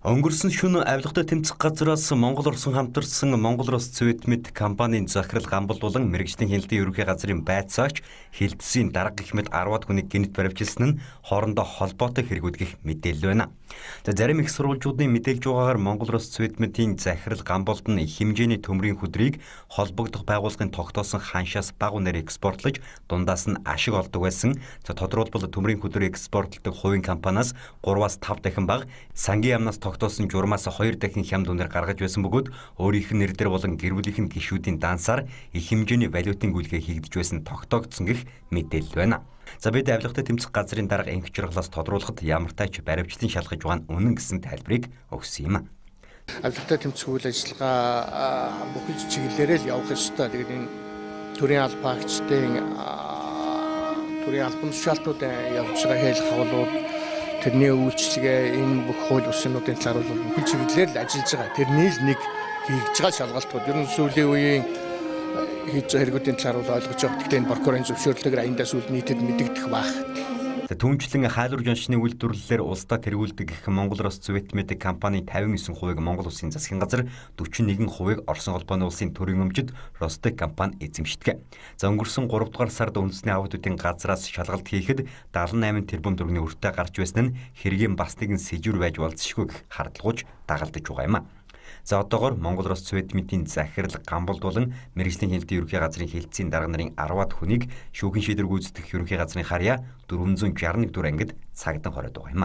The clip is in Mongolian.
Өнгөрсөн шөнө авилгатай тэмцэх газраас Монгол Орсон хамтарсан Монгол Рос Цветмед компанийн захирал Гамбал болон мэрэгжлийн хяналтын ерөнхий газрын байцаагч хилцсийн дарга гэх мэт 10-аад хүнийг гинт баривчилсан нь хоорондоо холбоотой хэрэгүүдгэх мэдээлэл байна. Зарим их сурвалжуудын мэдээлж байгаагаар Монгол Рос Цветмедийн захирал Гамбалд нь их хэмжээний төмрийн хөдрийг холбогдох байгууллагын тогтоосон ханшаас бага үнээр экспортлож дундаас нь ашиг олдог байсан. Тодорхойлбол төмрийн хөдөр экспортлдог хувийн компаниас 3-аас 5 дахин бага, сангийн яамнаас тогтоосон журмаас 2 дахин хямд үнээр гаргаж байсан бөгөөд өөрийнх нь нэр дээр болон гэр бүлийнх нь гишүүдийн дансаар их хэмжээний валютын гүйлгээ хийгдэж байсан тогтоогдсон гэх мэдээлэл байна. За бид авилгатай тэмцэх газрын дарга ангич жаргалаас тодруулахад ямар тач баривчлан шалгаж байгаа нь үнэн гэсэн тайлбарыг өгсөн юм. Авилгатай тэмцэх үйл ажиллагаа бүхэл чиглэлээрээ л явах ёстой. Тэгээд энэ төрийн албаагчдын төрийн албан тушаалтнууд явж байгаа хэл хавлууд тэрний үйлчлэгээ энэ бүх хууль ёсонуудын талаар бол бүхэл чиглэлээр л ажиллаж байгаа. Тэрний л нэг хийж байгаа шалгалтууд. Ер нь сүүлийн үеийн хийж байгаа хэрэгүүдийн талаар бол ойлгож байгаа. Гэхдээ энэ прокурорын зөвшөөрлөгээр аяндаа сүүл нийтэд мэдэгдэх баг. Түүнчлэн Хайлуур Жоншны үйлдвэрлэлээр улсдаа тэргүүлдэг гэх Монгол Рос Цветмед компани 59%-ийг Монгол Улсын засгийн газар, 41%-ийг Оросын холбооны улсын төрийн өмчөд Ростех компани эзэмшдэг. За өнгөрсөн 3 дугаар сард үндэсний аудитын газраас шалгалт хийхэд 78 тэрбум төгрөгийн өртөө гарч байсан нь хэргийн бас нэгэн сэжүр байж болзошгүй гэх хардлагууж дагалдаж байгаа юм. За одоогоор Монгол Рос Цветмедийн захирал Гамбалд болон мэрэгжлийн хяналтын ерөнхий газрын хилцсийн дарга нарын 10-аад хүнийг шүүхийн шийдвэр гүйцэтгэх ерөнхий газрын харьяа 461 дүр ангид цагдан хороод байгаа юм.